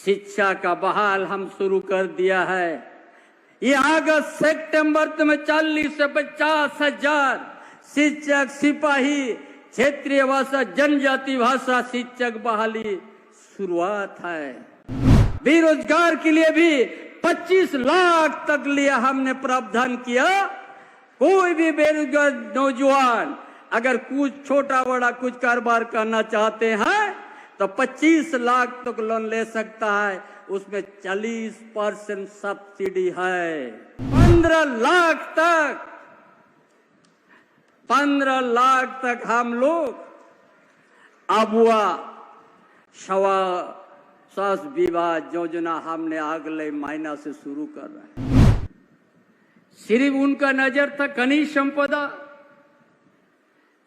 शिक्षा का बहाल हम शुरू कर दिया है। ये अगस्त सितंबर में 40 से 50 हजार शिक्षक, सिपाही, क्षेत्रीय भाषा, जनजाति भाषा शिक्षक बहाली शुरुआत है। बेरोजगार के लिए भी 25 लाख तक लिए हमने प्रावधान किया। कोई भी बेरोजगार नौजवान अगर कुछ छोटा बड़ा कुछ कारोबार करना चाहते हैं तो 25 लाख तक लोन ले सकता है। उसमें 40% सब्सिडी है। 15 लाख तक हम लोग अबुआ स्वास्थ्य विवाह योजना हमने अगले महीना से शुरू कर रहे हैं। सिर्फ उनका नजर था खनिज संपदा,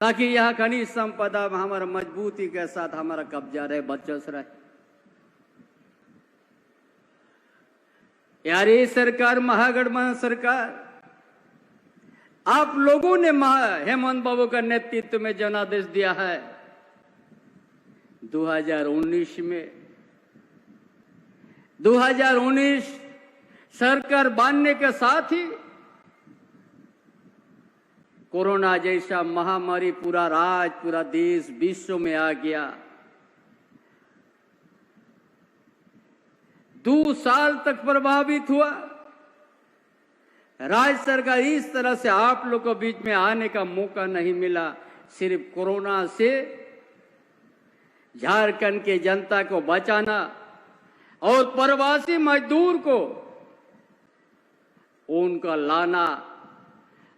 ताकि यह खनिज संपदा में हमारा मजबूती के साथ हमारा कब्जा रहे, वर्चस्व रहे। यार ये सरकार महागठबंधन सरकार, आप लोगों ने हेमंत बाबू का नेतृत्व में जनादेश दिया है 2019 में। 2019 सरकार बनने के साथ ही कोरोना जैसा महामारी पूरा राज्य, पूरा देश, विश्व में आ गया। 2 साल तक प्रभावित हुआ। राज्य सरकार इस तरह से आप लोग को बीच में आने का मौका नहीं मिला। सिर्फ कोरोना से झारखंड के जनता को बचाना और प्रवासी मजदूर को उनका लाना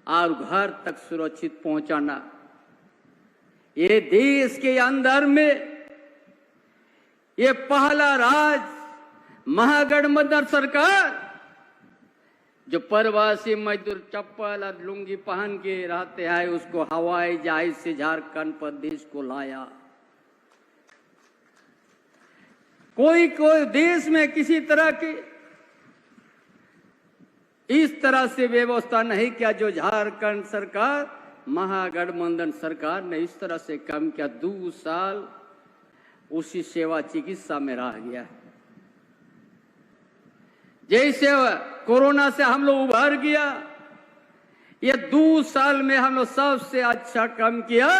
और घर तक सुरक्षित पहुंचाना। ये देश के अंदर में ये पहला राज्य महागठबंधन सरकार जो प्रवासी मजदूर चप्पल और लुंगी पहन के रहते हैं उसको हवाई जहाज से झारखंड प्रदेश को लाया। कोई देश में किसी तरह की इस तरह से व्यवस्था नहीं किया जो झारखंड सरकार, महागठबंधन सरकार ने इस तरह से काम किया। 2 साल उसी सेवा चिकित्सा में रह गया। जैसे कोरोना से हम लोग उभर गया, ये 2 साल में हम लोग सबसे अच्छा काम किया।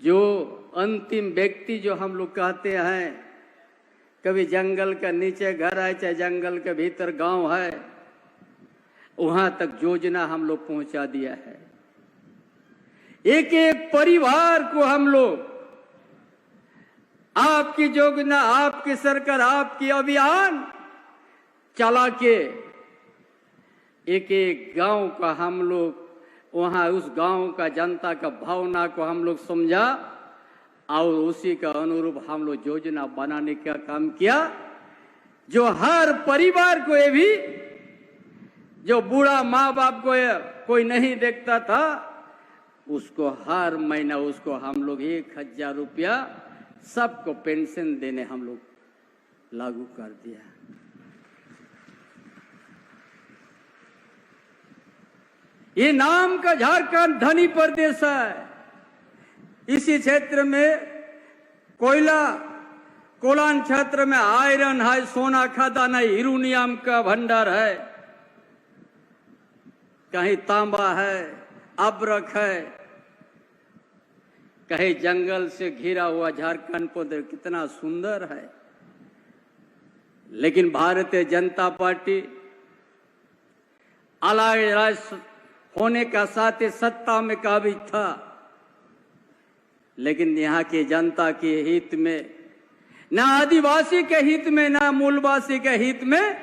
जो अंतिम व्यक्ति जो हम लोग कहते हैं, कभी जंगल के नीचे घर है चाहे जंगल के भीतर गांव है, वहां तक योजना हम लोग पहुंचा दिया है। एक एक परिवार को हम लोग आपकी योजना, आपकी सरकार, आपकी अभियान चला के एक एक गांव का हम लोग वहां उस गांव का जनता का भावना को हम लोग समझा और उसी का अनुरूप हम लोग योजना बनाने का काम किया। जो हर परिवार को, ये भी जो बूढ़ा माँ बाप को कोई नहीं देखता था, उसको हर महीना उसको हम लोग 1000 रुपया सबको पेंशन देने हम लोग लागू कर दिया। ये नाम का झारखंड धनी प्रदेश है। इसी क्षेत्र में कोलान क्षेत्र में आयरन है, सोना खदान है, यूरेनियम का भंडार है, कहीं तांबा है, अब्रक है, कहीं जंगल से घिरा हुआ झारखंड प्रदेश कितना सुंदर है। लेकिन भारतीय जनता पार्टी अलग राज्य होने का साथ ही सत्ता में काबिज था, लेकिन यहाँ की जनता के हित में, न आदिवासी के हित में, न मूलवासी के हित में,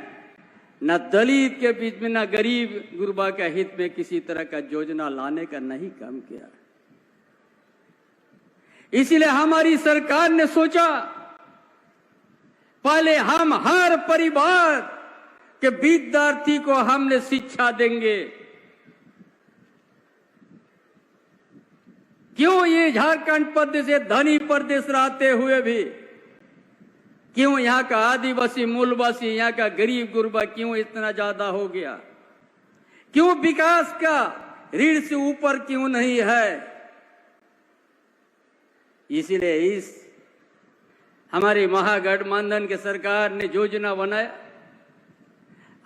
न दलित के बीच में, न गरीब गुरबा के हित में किसी तरह का योजना लाने का नहीं काम किया। इसीलिए हमारी सरकार ने सोचा पहले हम हर परिवार के विद्यार्थी को हमने शिक्षा देंगे। क्यों ये झारखंड प्रदेश से धनी प्रदेश रहते हुए भी क्यों यहाँ का आदिवासी, मूलवासी, यहाँ का गरीब गुरबा क्यों इतना ज्यादा हो गया? क्यों विकास का रीढ़ से ऊपर क्यों नहीं है? इसीलिए हमारी महागठबंधन की सरकार ने योजना बनाया,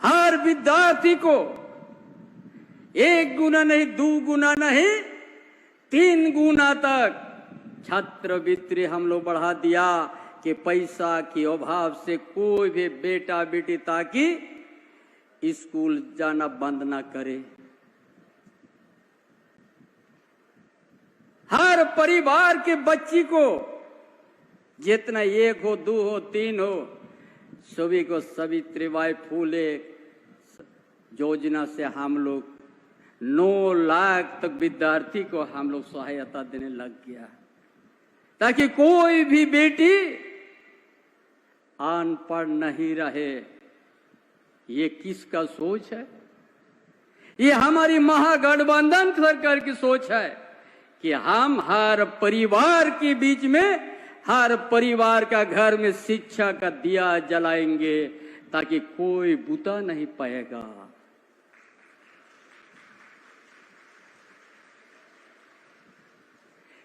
हर विद्यार्थी को 1 गुना नहीं, 2 गुना नहीं, 3 गुना तक छात्रवृत्ति हम लोग बढ़ा दिया कि पैसा के अभाव से कोई भी बेटा बेटी ताकि स्कूल जाना बंद ना करे। हर परिवार के बच्ची को जितना 1 हो, 2 हो, 3 हो, सभी को सावित्रीबाई फूले योजना से हम लोग 9 लाख तक विद्यार्थी को हम लोग सहायता देने लग गया, ताकि कोई भी बेटी अनपढ़ नहीं रहे। ये किसका सोच है? ये हमारी महागठबंधन सरकार की सोच है कि हम हर परिवार के बीच में, हर परिवार का घर में शिक्षा का दिया जलाएंगे ताकि कोई बुता नहीं पाएगा।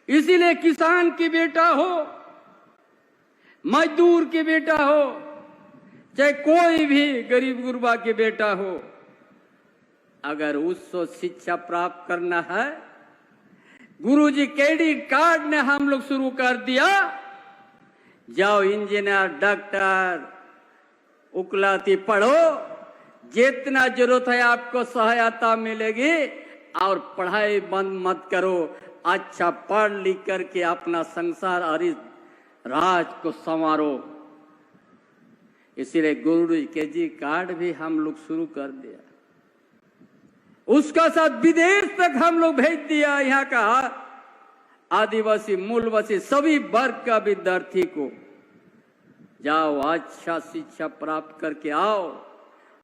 इसीलिए किसान की बेटा हो, मजदूर की बेटा हो, चाहे कोई भी गरीब गुरबा की बेटा हो, अगर उसको शिक्षा प्राप्त करना है, गुरुजी क्रेडिट कार्ड ने हम लोग शुरू कर दिया। जाओ इंजीनियर, डॉक्टर, उकलाती पढ़ो, जितना जरूरत है आपको सहायता मिलेगी, और पढ़ाई बंद मत करो। अच्छा पढ़ लिख करके अपना संसार और इस राज को संवारो। इसीलिए गुरुजी क्रेडिट कार्ड भी हम लोग शुरू कर दिया। उसका साथ विदेश तक हम लोग भेज दिया। यहाँ का आदिवासी, मूलवासी सभी वर्ग का विद्यार्थी को जाओ अच्छा शिक्षा प्राप्त करके आओ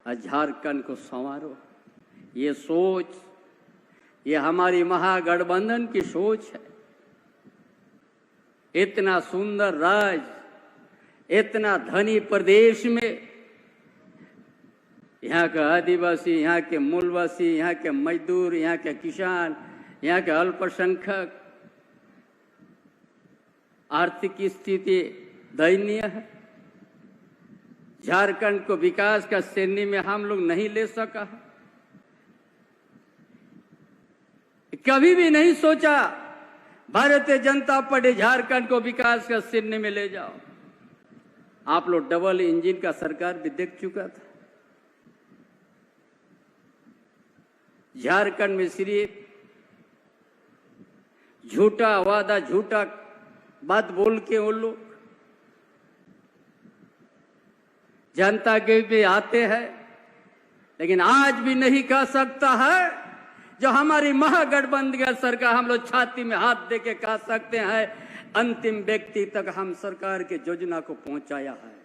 और झारखंड को संवारो। ये सोच, ये हमारी महागठबंधन की सोच है। इतना सुंदर राज्य, इतना धनी प्रदेश में यहाँ का आदिवासी, यहाँ के मूलवासी, यहाँ के मजदूर, यहाँ के किसान, यहाँ के अल्पसंख्यक आर्थिक स्थिति दयनीय है। झारखंड को विकास का श्रेणी में हम लोग नहीं ले सका। कभी भी नहीं सोचा भारतीय जनता पार्टी झारखंड को विकास का श्रेणी में ले जाओ। आप लोग डबल इंजन का सरकार भी देख चुका था। झारखंड में सिर्फ झूठा वादा, झूठा बात बोल के वो लोग जनता के भी आते हैं, लेकिन आज भी नहीं कह सकता है जो हमारी महागठबंधन सरकार, हम लोग छाती में हाथ दे के कह सकते हैं अंतिम व्यक्ति तक हम सरकार के योजना को पहुंचाया है।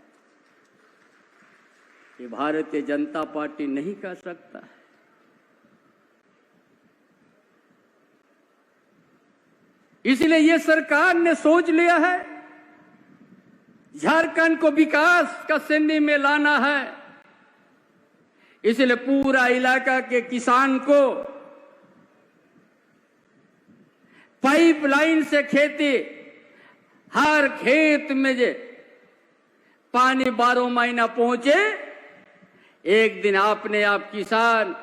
ये भारतीय जनता पार्टी नहीं कह सकता। इसलिए ये सरकार ने सोच लिया है झारखंड को विकास का श्रेणी में लाना है। इसलिए पूरा इलाका के किसान को पाइपलाइन से खेती, हर खेत में जे पानी 12 महीना पहुंचे, एक दिन अपने आप किसान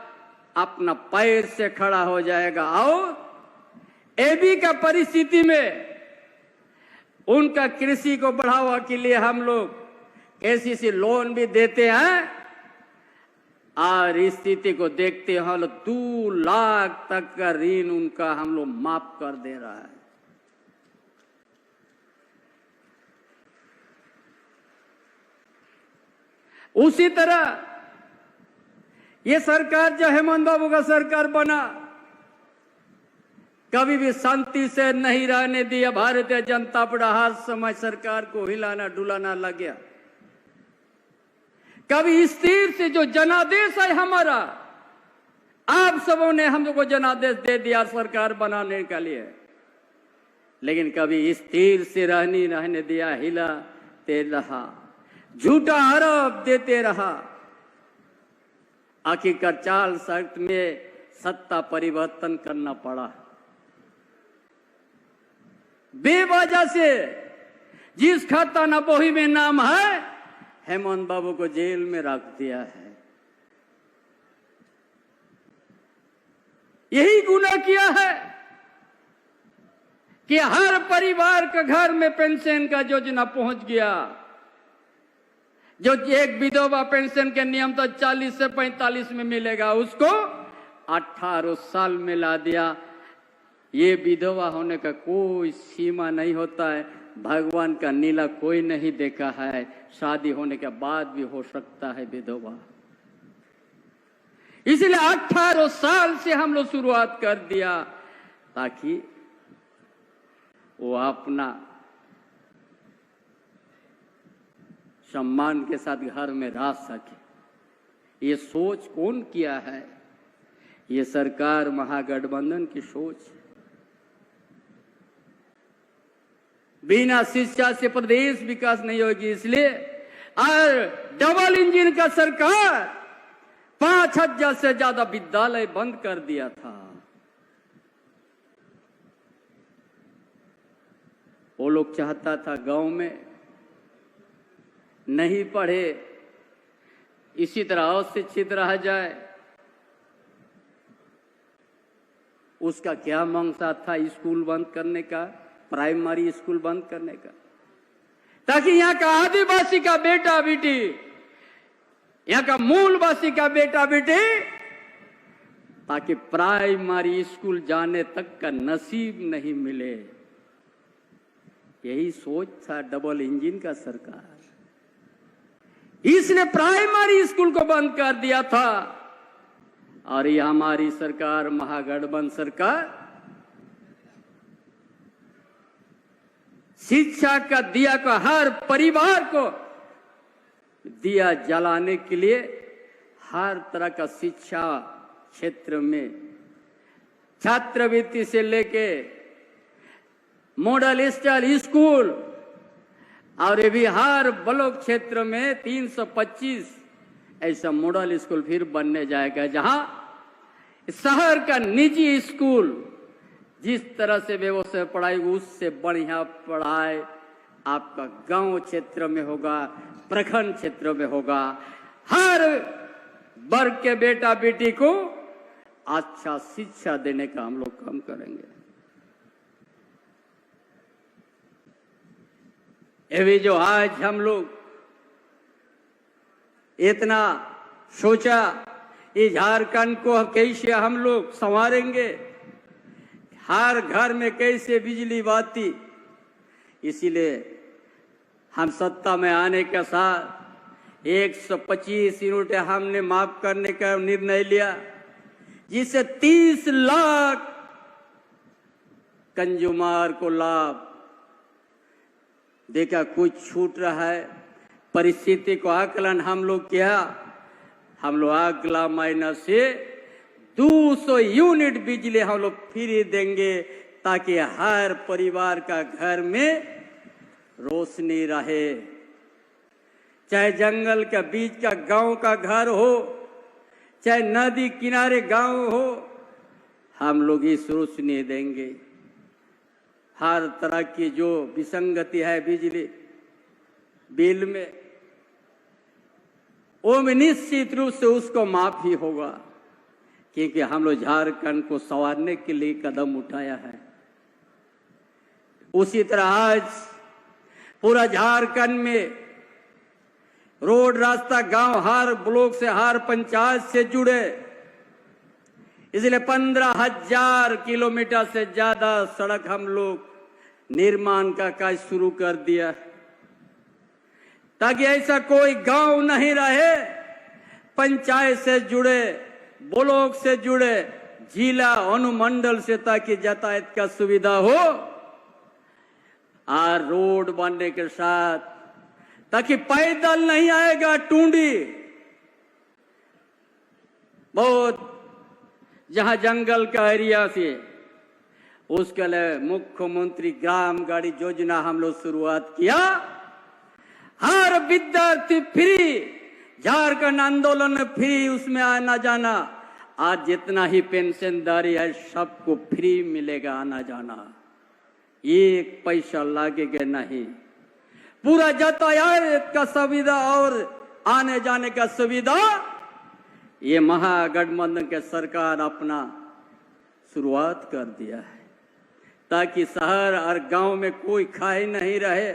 अपना पैर से खड़ा हो जाएगा। और एबी का परिस्थिति में उनका कृषि को बढ़ावा के लिए हम लोग केसीसी लोन भी देते हैं, और स्थिति को देखते हैं 2 लाख तक का ऋण उनका हम लोग माफ कर दे रहा है। उसी तरह ये सरकार जो हेमंत बाबू का सरकार बना, कभी भी शांति से नहीं रहने दिया। भारतीय जनता पार्टी हर समय सरकार को हिलाना डुलाना लग गया। कभी स्थिर से जो जनादेश है हमारा, आप सबों ने हम लोग को जनादेश दे दिया सरकार बनाने के लिए, लेकिन कभी स्थिर से रहने दिया, हिलाते रहा, झूठा आरोप देते रहा। आखिरकार 4 शर्त में सत्ता परिवर्तन करना पड़ा। बेवजह से जिस खाता न बोही में नाम है, हेमंत बाबू को जेल में रख दिया है। यही गुनाह किया है कि हर परिवार के घर में पेंशन का योजना पहुंच गया। जो एक विधवा पेंशन के नियम तो 40 से 45 में मिलेगा, उसको 18 साल में ला दिया। ये विधवा होने का कोई सीमा नहीं होता है। भगवान का नीला कोई नहीं देखा है। शादी होने के बाद भी हो सकता है विधवा। इसलिए 18 साल से हम लोग शुरुआत कर दिया ताकि वो अपना सम्मान के साथ घर में रह सके। ये सोच कौन किया है? ये सरकार महागठबंधन की सोच। बिना शिक्षा से प्रदेश विकास नहीं होगी, इसलिए और डबल इंजन का सरकार 5000 से ज्यादा विद्यालय बंद कर दिया था। वो लोग चाहता था गांव में नहीं पढ़े, इसी तरह अशिक्षित रह जाए। उसका क्या मकसद था स्कूल बंद करने का, प्राइमरी स्कूल बंद करने का, ताकि यहाँ का आदिवासी का बेटा बेटी, यहाँ का मूलवासी का बेटा बेटी, ताकि प्राइमरी स्कूल जाने तक का नसीब नहीं मिले। यही सोच था डबल इंजन का सरकार। इसने प्राइमरी स्कूल को बंद कर दिया था। और ये हमारी सरकार महागठबंधन सरकार शिक्षा का दिया को हर परिवार को दिया जलाने के लिए हर तरह का शिक्षा क्षेत्र में छात्रवृत्ति से लेके मॉडल स्टाइल स्कूल और ये भी हर ब्लॉक क्षेत्र में 325 ऐसा मॉडल स्कूल फिर बनने जाएगा, जहां शहर का निजी स्कूल जिस तरह से व्यवस्था पढ़ाई उससे बढ़िया पढ़ाई आपका गांव क्षेत्र में होगा, प्रखंड क्षेत्र में होगा। हर वर्ग के बेटा बेटी को अच्छा शिक्षा देने का हम लोग काम करेंगे। ये भी जो आज हम लोग इतना सोचा, ये झारखंड को कैसे हम लोग संवारेंगे, हर घर में कैसे बिजली बाती, इसीलिए हम सत्ता में आने के साथ 125 यूनिट हमने माफ करने का निर्णय लिया, जिससे 30 लाख कंज्यूमर को लाभ। देखा कुछ छूट रहा है, परिस्थिति को आकलन हम लोग किया, हम लोग अगला महीना से 200 यूनिट बिजली हम लोग फ्री देंगे, ताकि हर परिवार का घर में रोशनी रहे। चाहे जंगल के बीच का गांव का घर हो, चाहे नदी किनारे गांव हो, हम लोग इस रोशनी देंगे। हर तरह की जो विसंगति है बिजली बिल में, वो में निश्चित रूप से उसको माफी होगा, क्योंकि हम लोग झारखंड को संवारने के लिए कदम उठाया है। उसी तरह आज पूरा झारखंड में रोड रास्ता गांव हर ब्लॉक से हर पंचायत से जुड़े, इसलिए 15,000 किलोमीटर से ज्यादा सड़क हम लोग निर्माण का कार्य शुरू कर दिया, ताकि ऐसा कोई गांव नहीं रहे पंचायत से जुड़े, ब्लॉक से जुड़े, जिला अनुमंडल से, ताकि यातायात का सुविधा हो। और रोड बनने के साथ ताकि पैदल नहीं आएगा टूंडी, बहुत जहां जंगल का एरिया से, उसके लिए मुख्यमंत्री ग्राम गाड़ी योजना हम लोग शुरुआत किया। हर विद्यार्थी फ्री, झारखंड आंदोलन में फ्री, उसमें आना जाना। आज जितना ही पेंशनदारी है सबको फ्री मिलेगा आना जाना, एक पैसा लगेगा नहीं। पूरा यातायात का सुविधा और आने जाने का सुविधा ये महागठबंधन के सरकार अपना शुरुआत कर दिया है, ताकि शहर और गांव में कोई खाई नहीं रहे,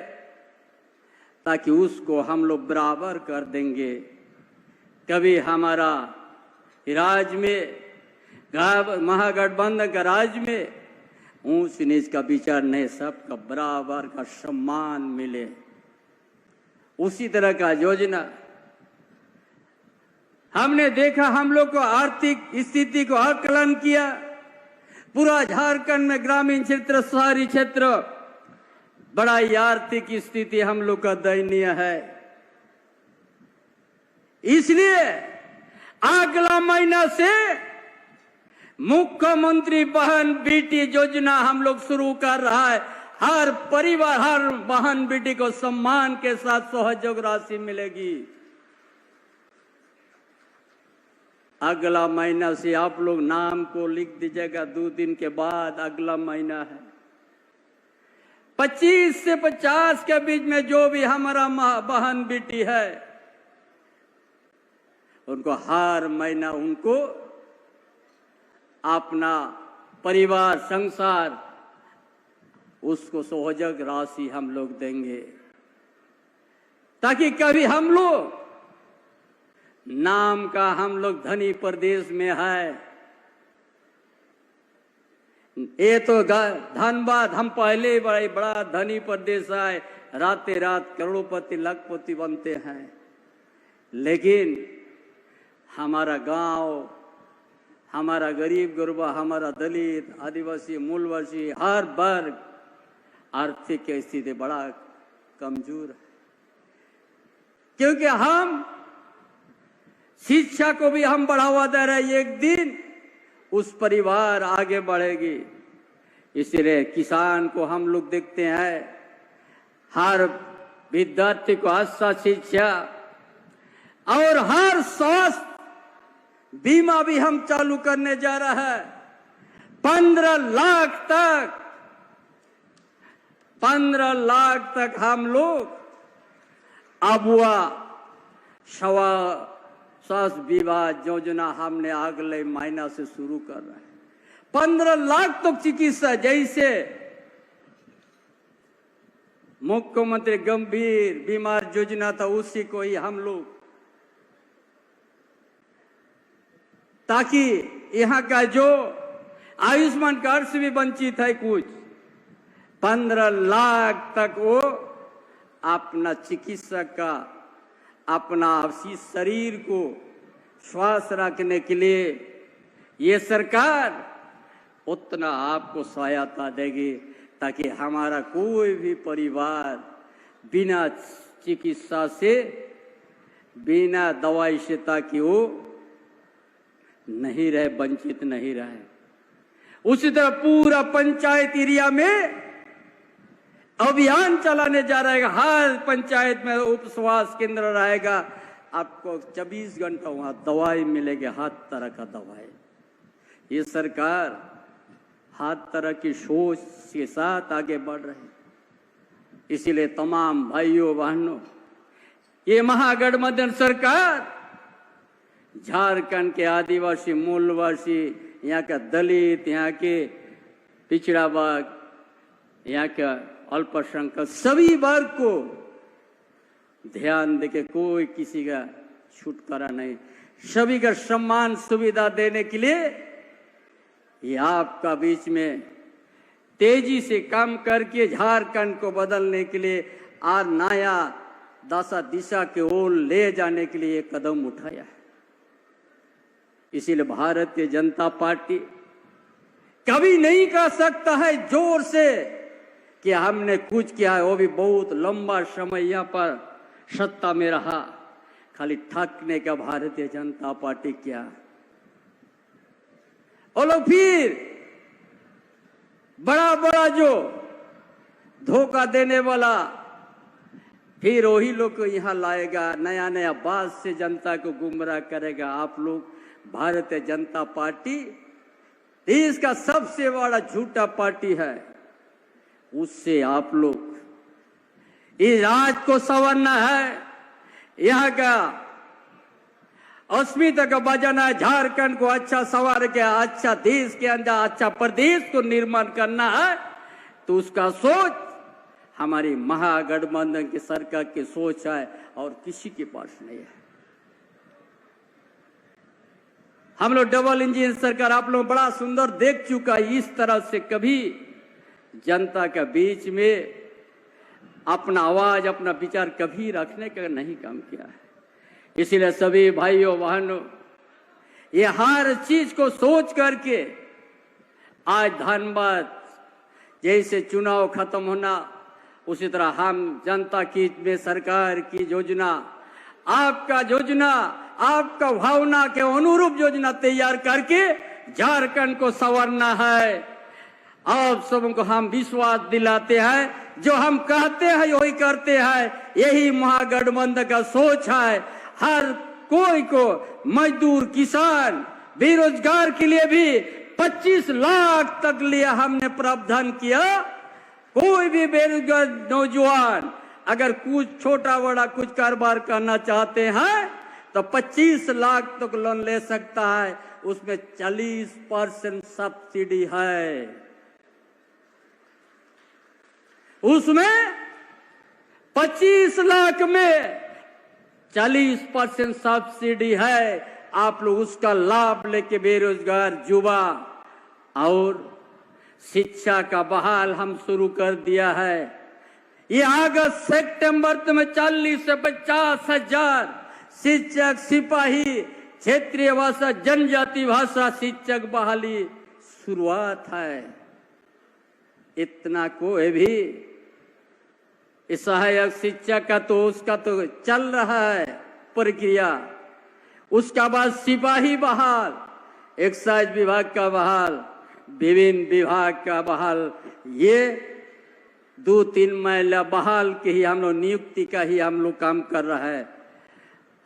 ताकि उसको हम लोग बराबर कर देंगे। कभी हमारा राज्य में महागठबंधन का राज्य में ऊंच नीच का विचार नहीं, सबका बराबर का सम्मान मिले, उसी तरह का योजना हमने देखा। हम लोग को आर्थिक स्थिति को आकलन किया, पूरा झारखंड में ग्रामीण क्षेत्र शहरी क्षेत्र बड़ा ही आर्थिक स्थिति हम लोग का दयनीय है। इसलिए अगला महीना से मुख्यमंत्री बहन बेटी योजना हम लोग शुरू कर रहा है। हर परिवार, हर बहन बेटी को सम्मान के साथ सहयोग राशि मिलेगी। अगला महीना से आप लोग नाम को लिख दीजिएगा, 2 दिन के बाद अगला महीना है। 25 से 50 के बीच में जो भी हमारा बहन बेटी है, उनको हर महीना उनको अपना परिवार संसार उसको सहयोग राशि हम लोग देंगे, ताकि कभी हम लोग नाम का हम लोग धनी प्रदेश में है, ये तो धनबाद हम पहले बड़ा धनी प्रदेश है, राते रात करोड़पति लखपति बनते हैं, लेकिन हमारा गांव, हमारा गरीब गुरबा, हमारा दलित आदिवासी मूलवासी हर वर्ग आर्थिक स्थिति बड़ा कमजोर है। क्योंकि हम शिक्षा को भी हम बढ़ावा दे रहे हैं, एक दिन उस परिवार आगे बढ़ेगी। इसलिए किसान को हम लोग देखते हैं, हर विद्यार्थी को अच्छा शिक्षा और हर स्वास्थ्य बीमा भी हम चालू करने जा रहा है। 15 लाख तक हम लोग अबुआ स्वास्थ्य बीमा योजना हमने अगले महीना से शुरू कर रहे हैं। 15 लाख तक चिकित्सा, जैसे मुख्यमंत्री गंभीर बीमार योजना था, उसी को ही हम लोग, ताकि यहाँ का जो आयुष्मान कार्ड से भी वंचित है कुछ, 15 लाख तक वो अपना चिकित्सा का, अपना शरीर को स्वास्थ्य रखने के लिए ये सरकार उतना आपको सहायता देगी, ताकि हमारा कोई भी परिवार बिना चिकित्सा से, बिना दवाई से, ताकि वो नहीं रहे, वंचित नहीं रहे। उसी तरह पूरा पंचायत एरिया में अभियान चलाने जा रहा है। हर पंचायत में उप स्वास्थ्य केंद्र रहेगा, आपको 24 घंटा वहां दवाई मिलेगी, हर तरह का दवाई। ये सरकार हर तरह की सोच के साथ आगे बढ़ रही है। इसीलिए तमाम भाइयों बहनों, ये महागठबंधन सरकार झारखंड के आदिवासी मूलवासी, यहाँ का दलित, यहाँ के पिछड़ा वर्ग, यहाँ का अल्पसंख्यक, सभी वर्ग को ध्यान देके कोई किसी का छुटकारा नहीं, सभी का सम्मान सुविधा देने के लिए ये आपका बीच में तेजी से काम करके झारखंड को बदलने के लिए और नया दिशा के ओर ले जाने के लिए कदम उठाया है। इसीलिए भारतीय जनता पार्टी कभी नहीं कह सकता है जोर से कि हमने कुछ किया है, वो भी बहुत लंबा समय यहाँ पर सत्ता में रहा, खाली ठगने का भारतीय जनता पार्टी किया। और लोग फिर बड़ा बड़ा जो धोखा देने वाला, फिर वही लोग को यहाँ लाएगा, नया नया बात से जनता को गुमराह करेगा। आप लोग भारतीय जनता पार्टी देश का सबसे बड़ा झूठा पार्टी है, उससे आप लोग इस राज्य को संवारना है, यहाँ का अस्मिता का बजाना है, झारखंड को अच्छा संवार के अच्छा देश के अंदर अच्छा प्रदेश को निर्माण करना है, तो उसका सोच हमारी महागठबंधन की सरकार की सोच है और किसी के पास नहीं है। हम लोग डबल इंजन सरकार आप लोग बड़ा सुंदर देख चुका है, इस तरह से कभी जनता के बीच में अपना आवाज अपना विचार कभी रखने का नहीं काम किया है। इसीलिए सभी भाइयों बहनों, ये हर चीज को सोच करके आज धनबाद जैसे चुनाव खत्म होना, उसी तरह हम जनता की में सरकार की योजना, आपका योजना, आपका भावना के अनुरूप योजना तैयार करके झारखंड को संवारना है। आप सबको हम विश्वास दिलाते हैं, जो हम कहते हैं वही करते हैं, यही महागठबंधन का सोच है। हर कोई को, मजदूर, किसान, बेरोजगार के लिए भी 25 लाख तक लिया हमने प्रावधान किया। कोई भी बेरोजगार नौजवान अगर कुछ छोटा बड़ा कुछ कारोबार करना चाहते हैं तो 25 लाख तक लोन ले सकता है, उसमें 40% सब्सिडी है, उसमें 25 लाख में 40% सब्सिडी है। आप लोग उसका लाभ लेके बेरोजगार युवा और शिक्षा का बहाल हम शुरू कर दिया है। ये अगस्त सितंबर में 40 से 50 हजार शिक्षक, सिपाही, क्षेत्रीय भाषा, जनजाति भाषा शिक्षक बहाली शुरुआत है। इतना कोई भी सहायक शिक्षक का तो उसका तो चल रहा है प्रक्रिया। उसका बाद सिपाही बहाल, एक्साइज विभाग का बहाल, विभिन्न विभाग का बहाल, ये 2-3 महिला बहाल के ही हम लोग नियुक्ति का ही हम लोग काम कर रहा है।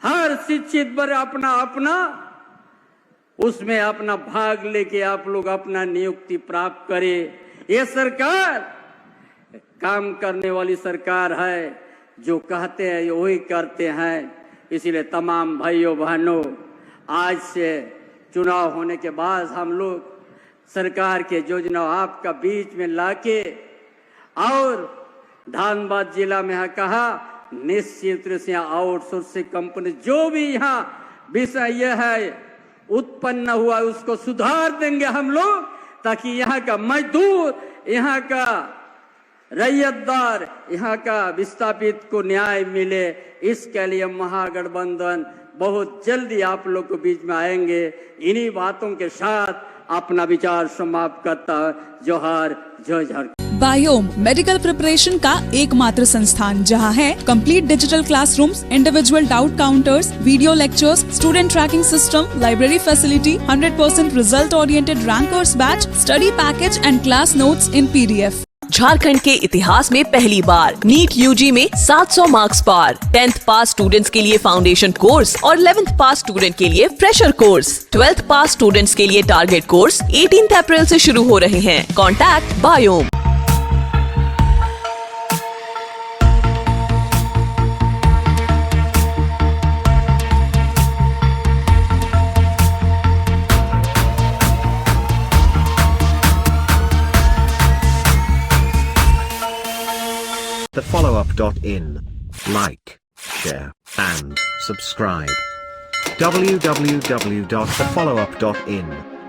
हर शिक्षित पर अपना अपना उसमें अपना भाग लेके आप लोग अपना नियुक्ति प्राप्त करें। ये सरकार काम करने वाली सरकार है, जो कहते हैं वही करते हैं। इसीलिए तमाम भाइयों बहनों, आज से चुनाव होने के बाद हम लोग सरकार के योजना आपका बीच में लाके और धनबाद जिला में कहा निश्चित रूप से आउटसोर्सिंग कंपनी जो भी यहाँ विषय यह है उत्पन्न हुआ उसको सुधार देंगे हम लोग, ताकि यहाँ का मजदूर, यहाँ का रैयतदार, यहाँ का विस्थापित को न्याय मिले। इसके लिए महागठबंधन बहुत जल्दी आप लोग के बीच में आएंगे। इन्हीं बातों के साथ अपना विचार समाप्त करता है। जोहार, जय झारखंड। बायोम मेडिकल प्रिपरेशन का एकमात्र संस्थान जहां है complete digital classrooms, individual doubt counters, video lectures, student tracking system, library facility, 100% result oriented rankers batch, study package and class notes in PDF। Jharkhand के इतिहास में पहली बार नीट यूजी में 700 मार्क्स पार, 10th पास स्टूडेंट्स के लिए फाउंडेशन कोर्स और 11th पास student के लिए फ्रेशर कोर्स, 12th पास स्टूडेंट्स के लिए टारगेट कोर्स 18 अप्रैल से शुरू हो रहे हैं। Contact biome. thefollowup.in. Like, share, and subscribe. www.thefollowup.in